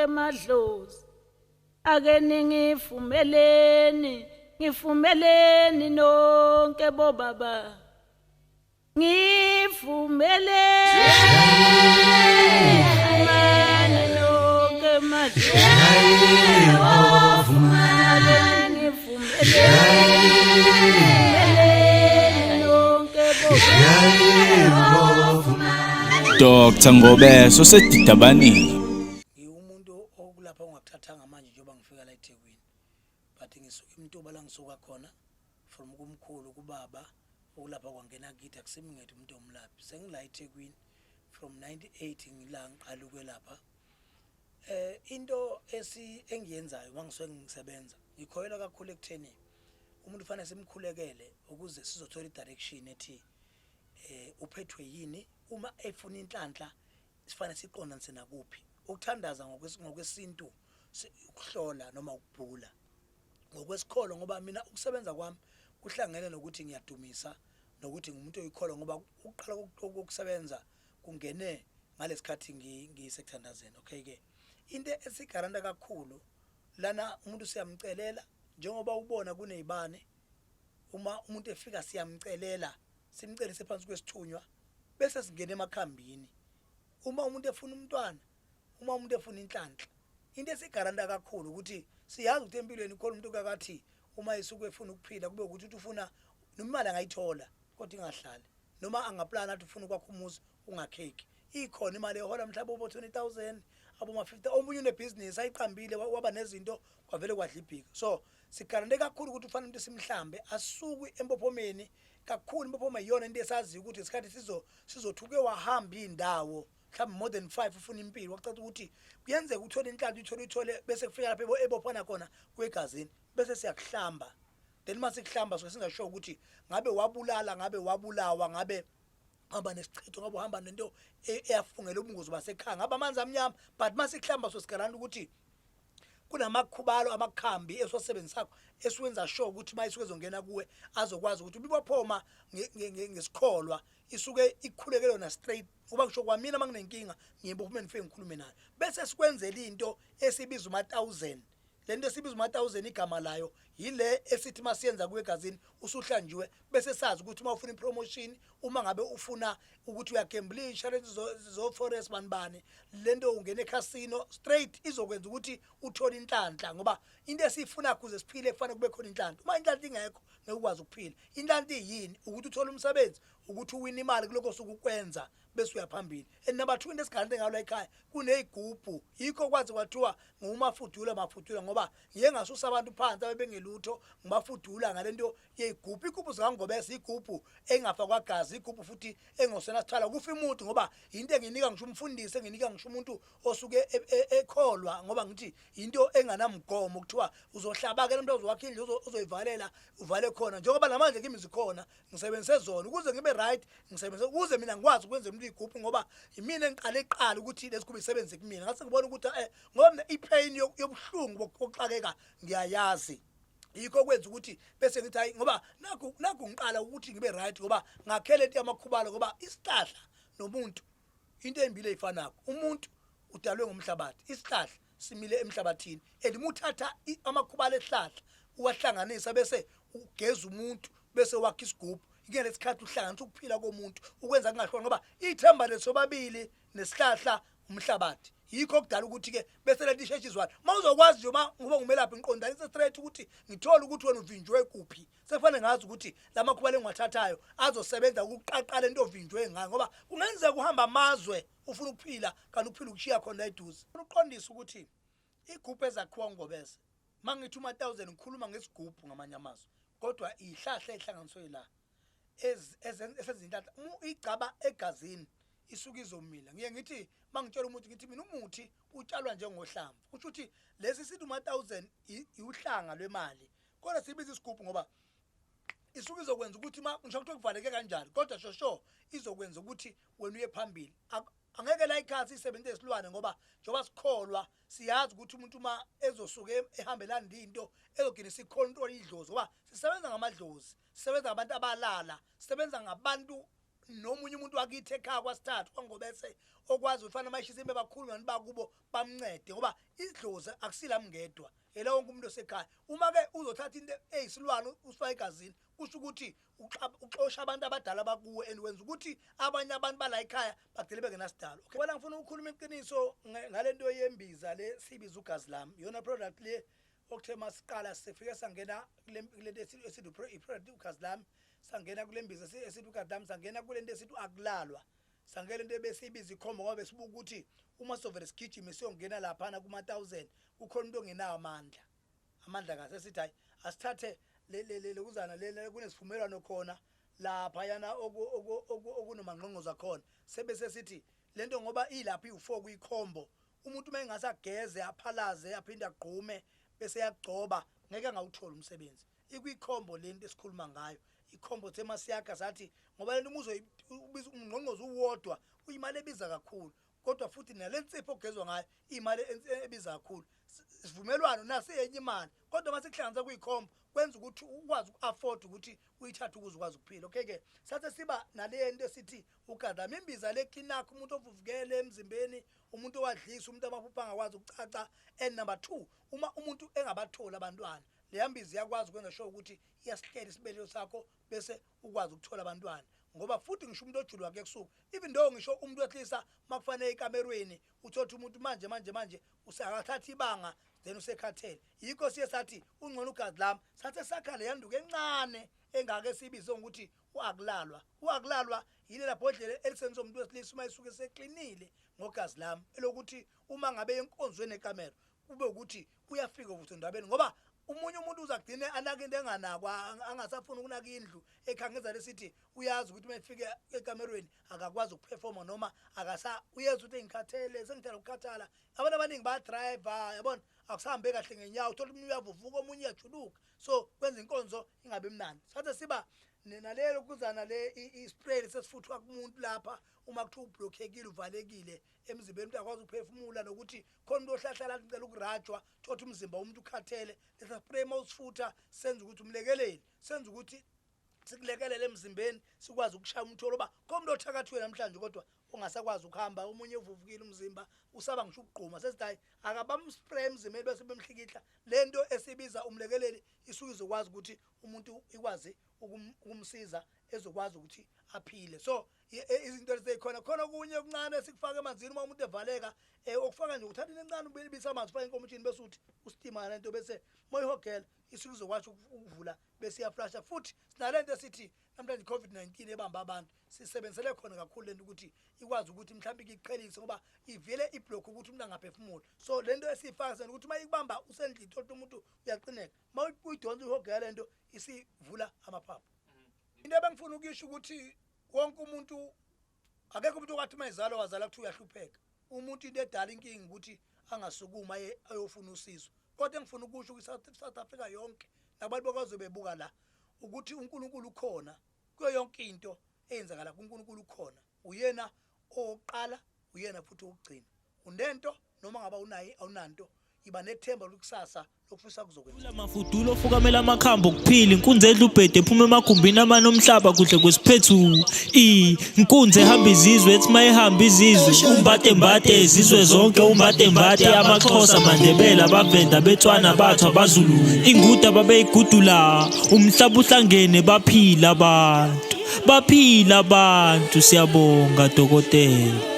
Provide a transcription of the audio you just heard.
nonke madlozi ake ngifumeleni nonke bobaba ngifumeleni nonke madlozi Dr. Ngobeso sedidabanile. Ngiwumuntu okulapha ungakuthathanga manje njengoba ngifika la eThekwini. But ngisuka eMtuba la ngisuka khona from kumkhulu kubaba okulapha kwangena kithi akusemingethe umuntu omlaphi. Sengila eThekwini from 98 ngila ngiqala ukwelapha. Into engiyenzayo mangisuke ngisebenza ngikhoyela kakhulu ekutheni umuntu ufanele simkhulekele ukuze sizothola idirection ethi uphethwe yini uma efuna inhlanhla sifanele siqondanise nakuphi ukuthandaza ngokwesintu ukuhlola noma ukubhula ngokwesikholo ngoba mina ukusebenza kwami kuhlangene nokuthi ngiyadumisa nokuthi ngumuntu oyikholwa ngoba uqala ukusebenza kungene ngalesikhathi ngiyisekuthandazeni okay ke into esigaranta kakhulu lana umuntu siyamcelela njengoba ubona kunezibane uma umuntu efika siyamcelela simcelise phansi kwesithunywa bese singena emakhambini uma umuntu efuna umntwana uma umuntu efuna inhlanhla into esigaranta kakhulu ukuthi siyazi ukuthi empilweni khona umuntu kakathi uma isuke efuna ukuphila kube ukuthi ufuna nomali angayithola kodwa ingahlali noma angaplana athi ufuna ukwakha umuzi ungakheki ikhona imali ehola mhlawumbe obo 20,000 abo ma 50 omunye unebusiness ayiqambile waba nezinto kwavele kwadlibhika so sigarante kakhulu ukuthi ufanele umuntu simhlambe asuke empophomeni kakhulu impophoma iyona into esazi ukuthi isikhathi sizothuke wahamba indawo mhlawumbe more than 5 ufuna impilo wacaca ukuthi kuyenzeka uthole inhlanhla uthole bese kufika lapha ebophana khona kwegazini bese siyakuhlamba then mase kuhlamba so singasho ukuthi ngabe wabulala ngabe wabulawa ngabe hamba nesichitho ngabe uhamba nento eyafungela ubungozi basekhaya ngaba amanzi amnyama but mase kuhlamba so sigaranta ukuthi kunamakhubalo amakhambi esosebenzisakho esiwenza sure ukuthi mayisuke ezongena kuwe azokwazi ukuthi ubibophoma ngesikholwa isuke ikhulekelo na straight kuba ngisho kwamina manginenkinga ngiyebophumeni ngifike ngikhulume nayo bese sikwenzela into esibiza uma 1000 lento esibiza uma 1000 igama layo yile esithi masiyenza kwegazini usuhlanjiwe bese sazi ukuthi uma ufuna ipromotion uma ngabe ufuna ukuthi uyagambling insurance zo forest banibane lento ungena eCasino straight izokwenza ukuthi uthole inhlanhla ngoba into esifuna kuze siphile kufanele kube khona inhlanhla uma inhlanhla ingekho ngeke ukwazi ukuphila inhlanhla iyini ukuthi uthole umsebenzi ukuthi uwina imali kuloko sokukwenza bese uyaphambili enabathu into esigarante ngalo ekhaya kunezigubhu yikho kwazi kwathiwa ngumafudula ngoba ngiye ngasusa abantu phansi abebengelutho ngibafudula ngalento yezigubhu igubhu zikangobese igubhu engafakwa gazi igubhu futhi engosena sithala kufa imuntu ngoba into enginika ngisho umfundisi enginika ngisho umuntu osuke ekholwa ngoba ngithi into enganamgomo kuthiwa uzohlaba ke umuntu ozowakha indlu uzoyivalela uvale khona njengoba namanje kimi zikhona ngisebenzise zona ukuze ngibe right ngisebenzise ukuze mina ngikwazi ukwenza igubhu ngoba yimina engiqala ukuthi lesikube isebenze kumina ngase ngibona ukuthi ngoba ipain yobuhlungu bokuxakeka ngiyayazi yikho kwenza ukuthi bese ngithi hayi ngoba naku ngiqala ukuthi ngibe right ngoba ngakhele into yamakhubalo ngoba isihlahla nomuntu into embile eyifanako umuntu udalwe ngomhlabathi isihlahla simile emhlabathini andimuthatha amakhubalo esihlahla uwahlanganisa bese ugeza umuntu bese wakha isigubhu ngeke lesikhathi uhlanganisa ukuphila komuntu ukwenza kungahlwa ngoba ithemba lesobabili nesihlahla umhlabathi yikho kudala ukuthi ke bese lento isheshizwana mawuzokwazi nje uma ngoba ngumelaphi ngiqondanise straight ukuthi ngithola ukuthi wena uvinjwe kuphi sekufanele ngazi ukuthi lamakhuba lengiwathathayo azosebenza ukuqaqala into ovinjwe ngayo ngoba kungenzeka uhamba amazwe ufuna ukuphila kanti uphila ukushiya khona eduze uqondisa ukuthi igubhu ezakhiwa ngobese mangithi uma 1000 ngikhuluma ngesigubhu ngamanye amazwi kodwa ihlahla ehlanganiswe la esezintatha igcaba egazini isuka izomila ngiye ngithi mangitshela umuntu ngithi mina umuthi utshalwa njengohlamvu kusho ukuthi lesi sithi uma 1000 iuhlanga lwemali kodwa sibiza isigubhu ngoba isuka izokwenza ukuthi ngisho ukuthi kuvaleke kanjani kodwa shosho izokwenza ukuthi wena uye phambili angeke la ikhasi isebenze esilwane ngoba njoba sikholwa siyazi ukuthi umuntu uma ezosuke ehambelana into ezogcina isicontrol idlozi ngoba sisebenza ngamadlozi sisebenza ngabantu abalala sisebenza ngabantu nomunye umuntu wakithi ekhaya kwasithathu ongobese okwazi ufana mashisa imbe bakhuluma nibakubo bamncede ngoba idlozi akusila mngedwa ela wonke umuntu osekhaya uma ke uzothatha into eyisilwane usifaka egazini kusho ukuthi uxosha abantu abadala bakuwe and wenza ukuthi abanye abantu bala ekhaya bagcile bengenasidalo. Okay, wena ngifuna ukukhuluma iqiniso ngalento yembiza le sibiza ugazi lami yona product le okuthe masiqala sifike sangena kule nto esithi i-product ugazi lami sangena kule mbiza esithi ugazi lami sangena kule nto esithi akulalwa sangena into ebesiyibiza ikhombo ngoba besibuka ukuthi uma sovele sigijime siyongena laphana kuma-1000 kukhona into ongenayo amandla kahle sithi hayi asithathe lekuzana le kunesivumelwano khona lapha yana okunomangqongqoza khona sebese sithi lento ngoba ilapha iwu4 kuyikhombo umuntu mayingasageze aphalaze aphinde agqume bese yagcoba ngeke angawuthola umsebenzi ikuyikhombo lento esikhuluma ngayo ikhombo thema siyakha sathi ngoba lento umuzoyibiza umngqongqozo uwodwa uyimali ebiza kakhulu kodwa futhi nalensipho ogezwa ngayo imali ebiza kakhulu sivumelwano nasi enye imali kodwa mase kuhlanganisa kuyikhombo kwenza ukuthi ukwazi uku-afford ukuthi uyithathe ukuze ukwazi ukuphila. Okay ke sathe siba nale nto esithi ugadama imbiza leklinakho umuntu ovuvukele emzimbeni umuntu owadlisa umuntu amaphupha angakwazi ukucaca and number 2 uma umuntu engabatholi abantwana leyambiza iyakwazi ukwenza sure ukuthi iyasihlela isibelelo sakho bese ukwazi ukuthola abantwana ngoba futhi ngisho umuntu ojulwa ke kusuku even though ngisho umuntu wehlisa makufanele ekamerweni uthola umuntu manje usakathatha ibanga then usekhathele yikho siye sathi ungcono ugazi lami sathe sakha le yanduke encane engake sibize ukuthi uakulalwa yile labhodlela elisenzo umuntu wesilisa uma isuke seklinile ngogazi lami elokuthi uma ngabe enkonzweni ekamera kube ukuthi uyafika ukuthi ndabeni ngoba umunye umuntu uzagcine anake into enganakwa angasafuna ukunaka indlu ekhangeza lesithi uyazi ukuthi mayefike ekamerweni akakwazi ukuperforma noma uyeza ukuthi engikhathele sengithanda ukukhathala abantu abaningi ba driver yabona akusahambe kahle ngenyawo uthola umuntu uyavuvuka omunye uyajuluka so kwenza inkonzo ingabe mnandi sathe siba nalelo kuzana le ispray sesifuthwa kumuntu lapha uma kuthiwa ublockekile uvalekile emzimbeni umuntu akwazi ukuphefumula nokuthi khona umuntu ohlahlala acela ukurajwa thothi umzimba umuntu ukhathele lesa spray mawusifutha senza ukuthi umlekeleli senza ukuthi sikulekelele emzimbeni sikwazi ukushaya umtholo ba komuntu othakathiwe namhlanje kodwa ungasakwazi ukuhamba omunye uvuvukile umzimba usaba ngisho ukugquma sesithi hayi akabamspray emzimbeni bese bemhlikihla lento esibiza umlekeleli isuke izokwazi ukuthi umuntu ikwazi ukumsiza ezokwazi ukuthi aphile. So izinto lezikhona khona kunye okuncane esikufaka emanzini uma umuntu evaleka okufaka nje uthatha incane ubisa amanzi ufaka enkomishini bese uthi ustima lento bese moyihogela isuke izokwazi ukuvula bese iyaflasha futhi sinalento esithi namhlanje COVID-19 ebamba abantu sisebenzele khona kakhulu lento ukuthi ikwazi ukuthi mhlawumbe iqhelise ngoba ivele iblock ukuthi umuntu angaphefumuli so lento esifaka sena ukuthi mayikubamba usendlini thothi umuntu uyaqineka mawuyidonsa ihogela lento isivula amaphaphu. Into ebengifuna ukisho ukuthi wonke umuntu akekho umuntu okwathi mayizalo wazala kuthi uyahlupheka umuntu into edala inkingi ukuthi angasukuma ayofuna usizo kodwa engifuna ukusho ukuthi South Africa yonke nabantu bakwazi bebuka la ukuthi uNkulunkulu ukhona kuyo yonke into eyenzakala kuNkulunkulu ukhona uyena oqala uyena futhi ukugcina unento noma ngaba unayi awunanto iba nethemba lokusasa lokufisa kuzokwenzeka. Mafudulo fukamela amakhambo okuphila inkunzi edla ubhede ephuma emagumbini amanomhlaba kuhle kwesiphethu inkunzi ehamba izizwe ethi mayihamba izizwe umbate izizwe zonke umbate amaXhosa aMandebela abavenda abetswana bathu abaZulu inguda ababeyigudula umhlaba uhlangene baphila abantu siyabonga dokotela.